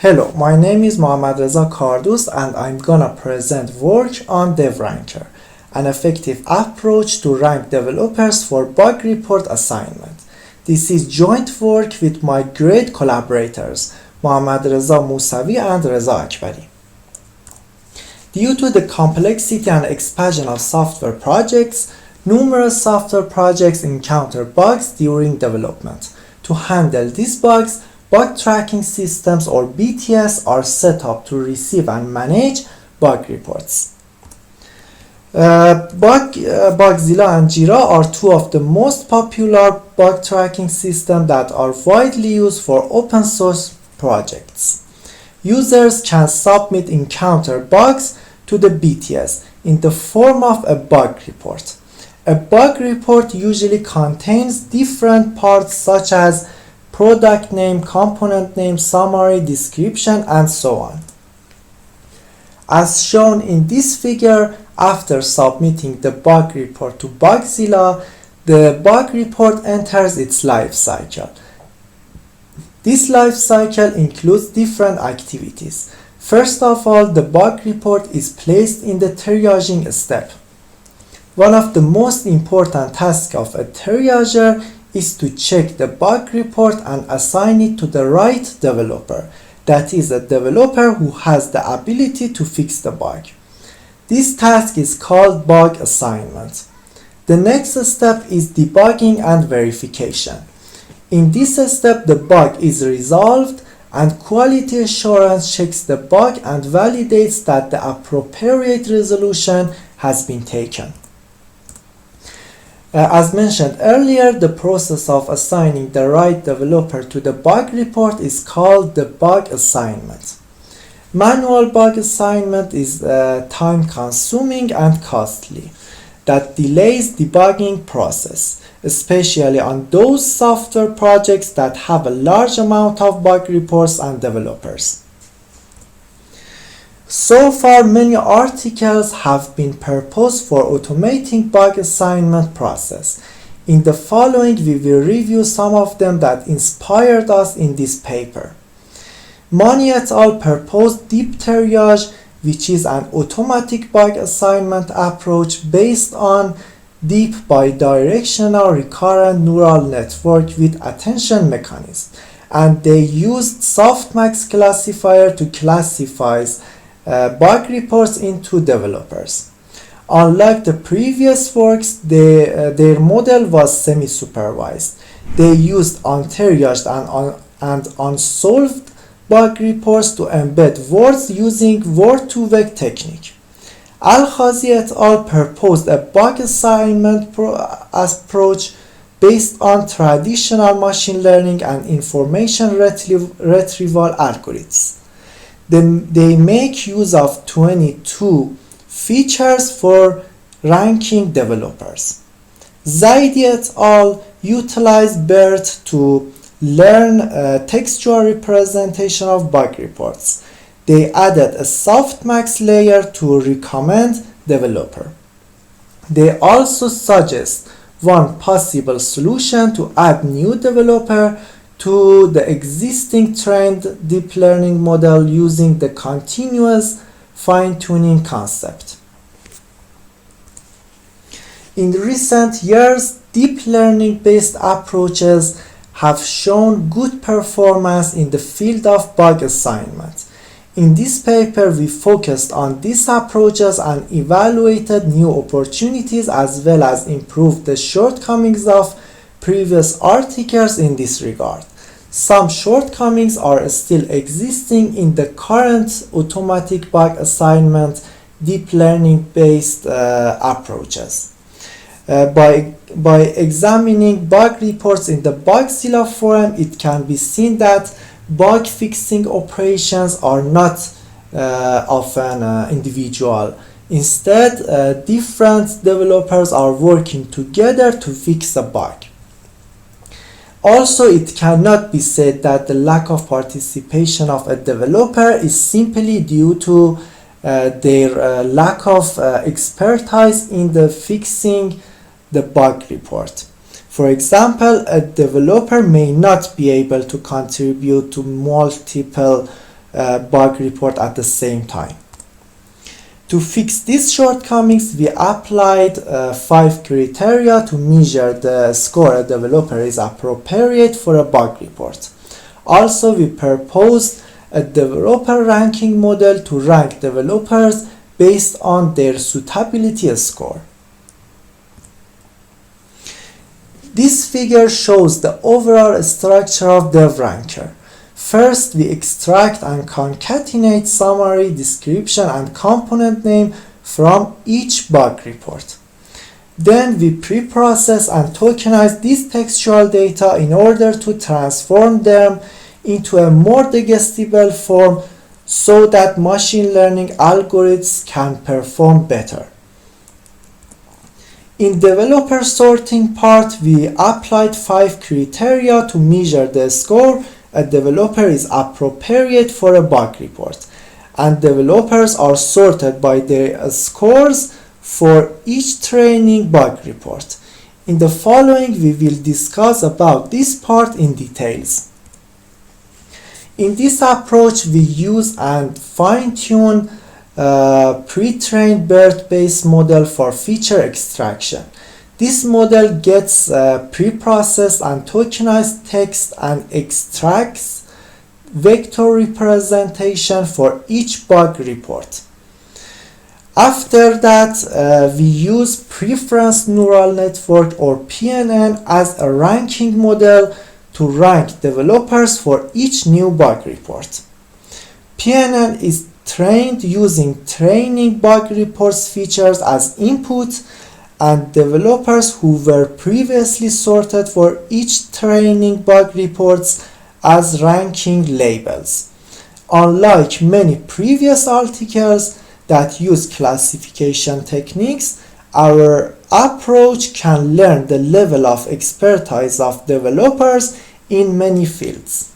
Hello, my name is Mohammad Reza Kardoost and I'm gonna present work on DevRanker, an effective approach to rank developers for bug report assignment. This is joint work with my great collaborators, Mohammad Reza Moosavi and Reza Akbari. Due to the complexity and expansion of software projects, numerous software projects encounter bugs during development. To handle these bugs, bug tracking systems or BTS are set up to receive and manage bug reports. Bugzilla and Jira are two of the most popular bug tracking systems that are widely used for open source projects. Users can submit encountered bugs to the BTS in the form of a bug report. A bug report usually contains different parts such as product name, component name, summary, description, and so on. As shown in this figure, after submitting the bug report to Bugzilla, the bug report enters its life cycle. This life cycle includes different activities. First of all, the bug report is placed in the triaging step. One of the most important tasks of a triager is to check the bug report and assign it to the right developer, that is, a developer who has the ability to fix the bug. This task is called bug assignment. The next step is debugging and verification. In this step, the bug is resolved and quality assurance checks the bug and validates that the appropriate resolution has been taken. As mentioned earlier, the process of assigning the right developer to the bug report is called the bug assignment. Manual bug assignment is time-consuming and costly, that delays debugging process, especially on those software projects that have a large amount of bug reports and developers. So far, many articles have been proposed for automating bug assignment process. In the following, we will review some of them that inspired us in this paper. Mani et al. Proposed deep triage, which is an automatic bug assignment approach based on deep bidirectional recurrent neural network with attention mechanism, and they used softmax classifier to classify bug reports into developers. Unlike the previous works, their model was semi-supervised. They used untriaged and unsolved bug reports to embed words using word-to-vec technique. Al-Khazi et al. Proposed a bug assignment approach based on traditional machine learning and information retrieval algorithms. They make use of 22 features for ranking developers. Zaidi et al. Utilized BERT to learn textual representation of bug reports. They added a softmax layer to recommend developer. They also suggest one possible solution to add new developer to the existing trained deep learning model using the continuous fine-tuning concept. In recent years, deep learning-based approaches have shown good performance in the field of bug assignment. In this paper, we focused on these approaches and evaluated new opportunities as well as improved the shortcomings of previous articles in this regard. Some shortcomings are still existing in the current automatic bug assignment deep learning based approaches. By examining bug reports in the Bugzilla forum, it can be seen that bug fixing operations are not often individual. Instead, different developers are working together to fix a bug. Also, it cannot be said that the lack of participation of a developer is simply due to their lack of expertise in the fixing the bug report. For example, a developer may not be able to contribute to multiple bug report at the same time. To fix these shortcomings, we applied 5 criteria to measure the score a developer is appropriate for a bug report. Also, we proposed a developer ranking model to rank developers based on their suitability score. This figure shows the overall structure of DevRanker. First, we extract and concatenate summary, description, and component name from each bug report. Then we pre-process and tokenize these textual data in order to transform them into a more digestible form so that machine learning algorithms can perform better. In developer sorting part, we applied 5 criteria to measure the score a developer is appropriate for a bug report, and developers are sorted by their scores for each training bug report. In the following, we will discuss about this part in details. In this approach, we use and fine-tune pre-trained BERT-based model for feature extraction. This model gets pre-processed and tokenized text and extracts vector representation for each bug report. After that, we use preference neural network or PNN as a ranking model to rank developers for each new bug report. PNN is trained using training bug reports features as input, and developers who were previously sorted for each training bug reports as ranking labels. Unlike many previous articles that use classification techniques, our approach can learn the level of expertise of developers in many fields.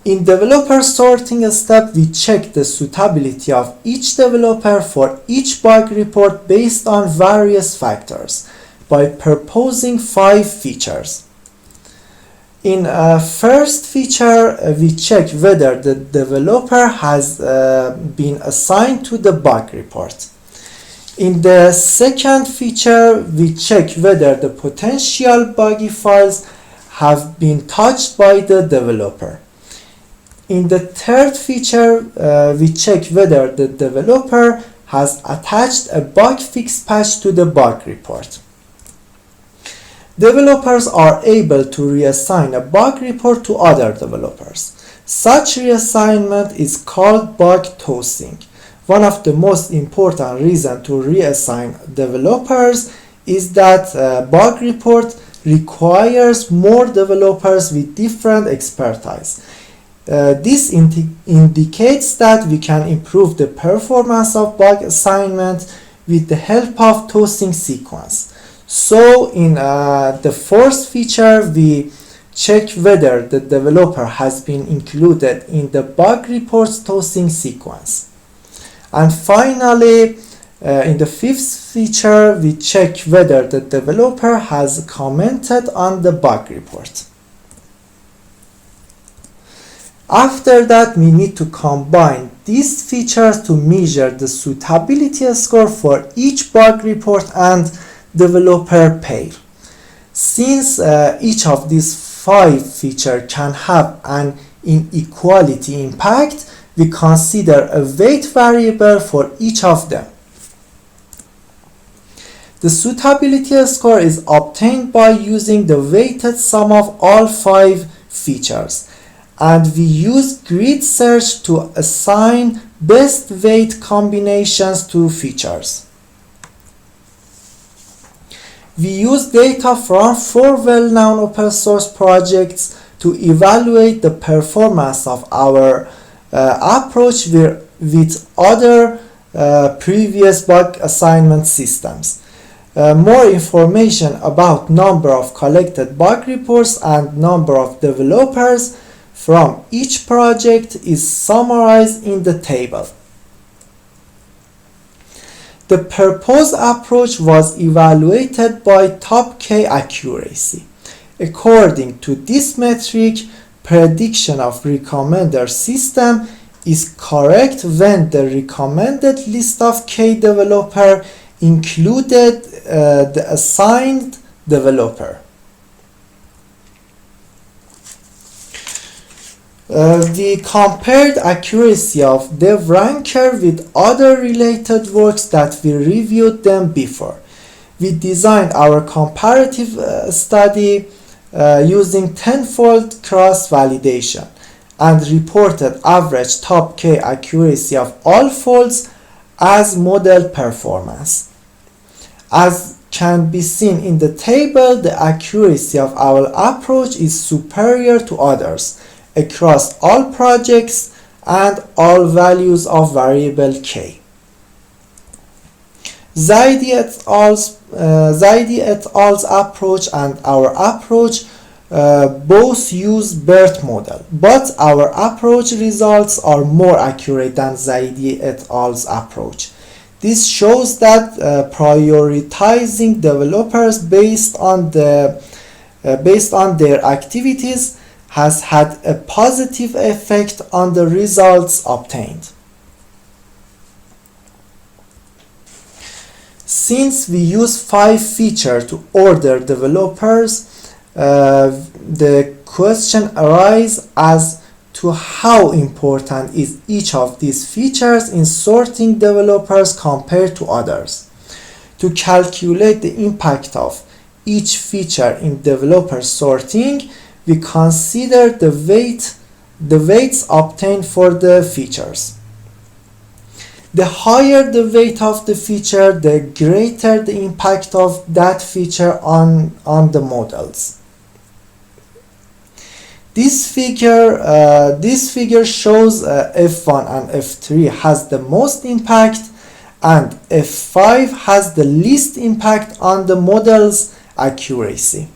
In developer sorting step, we check the suitability of each developer for each bug report based on various factors by proposing 5 features. In first feature, we check whether the developer has been assigned to the bug report. In the second feature, we check whether the potential buggy files have been touched by the developer. In the third feature, we check whether the developer has attached a bug fix patch to the bug report. Developers are able to reassign a bug report to other developers. Such reassignment is called bug toasting. One of the most important reasons to reassign developers is that a bug report requires more developers with different expertise. This indicates that we can improve the performance of bug assignment with the help of toasting sequence. So in the first feature, we check whether the developer has been included in the bug reports toasting sequence. And finally, in the fifth feature, we check whether the developer has commented on the bug report. After that, we need to combine these features to measure the suitability score for each bug report and developer pair. Since each of these 5 features can have an inequality impact, we consider a weight variable for each of them. The suitability score is obtained by using the weighted sum of all 5 features, and we use grid search to assign best weight combinations to features. We use data from 4 well-known open source projects to evaluate the performance of our approach with other previous bug assignment systems. More information about number of collected bug reports and number of developers from each project is summarized in the table. The proposed approach was evaluated by top K accuracy. According to this metric, prediction of recommender system is correct when the recommended list of K developer included the assigned developer. We compared accuracy of DevRanker with other related works that we reviewed them before. We designed our comparative study using tenfold cross-validation and reported average top K accuracy of all folds as model performance. As can be seen in the table, the accuracy of our approach is superior to others across all projects and all values of variable K. Zaidi et al.'s approach and our approach both use BERT model, but our approach results are more accurate than Zaidi et al.'s approach. This shows that prioritizing developers based on their activities has had a positive effect on the results obtained. Since we use 5 features to order developers, the question arises as to how important is each of these features in sorting developers compared to others. To calculate the impact of each feature in developer sorting, we consider the weights obtained for the features. The higher the weight of the feature, the greater the impact of that feature on the models. This figure shows F1 and F3 has the most impact and F5 has the least impact on the model's accuracy.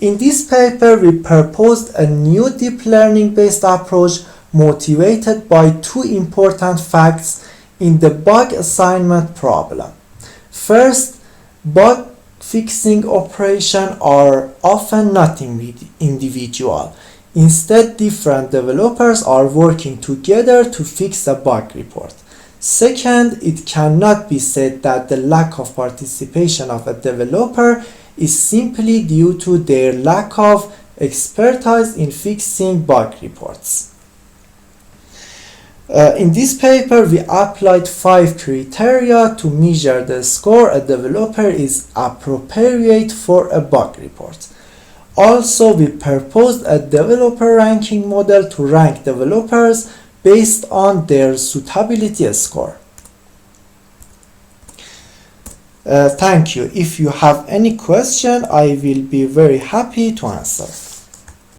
In this paper, we proposed a new deep learning based approach motivated by 2 important facts in the bug assignment problem. First, bug fixing operations are often not individual. Instead, different developers are working together to fix a bug report. Second, it cannot be said that the lack of participation of a developer is simply due to their lack of expertise in fixing bug reports. In this paper, we applied 5 criteria to measure the score a developer is appropriate for a bug report. Also, we proposed a developer ranking model to rank developers based on their suitability score. Thank you. If you have any question, I will be very happy to answer.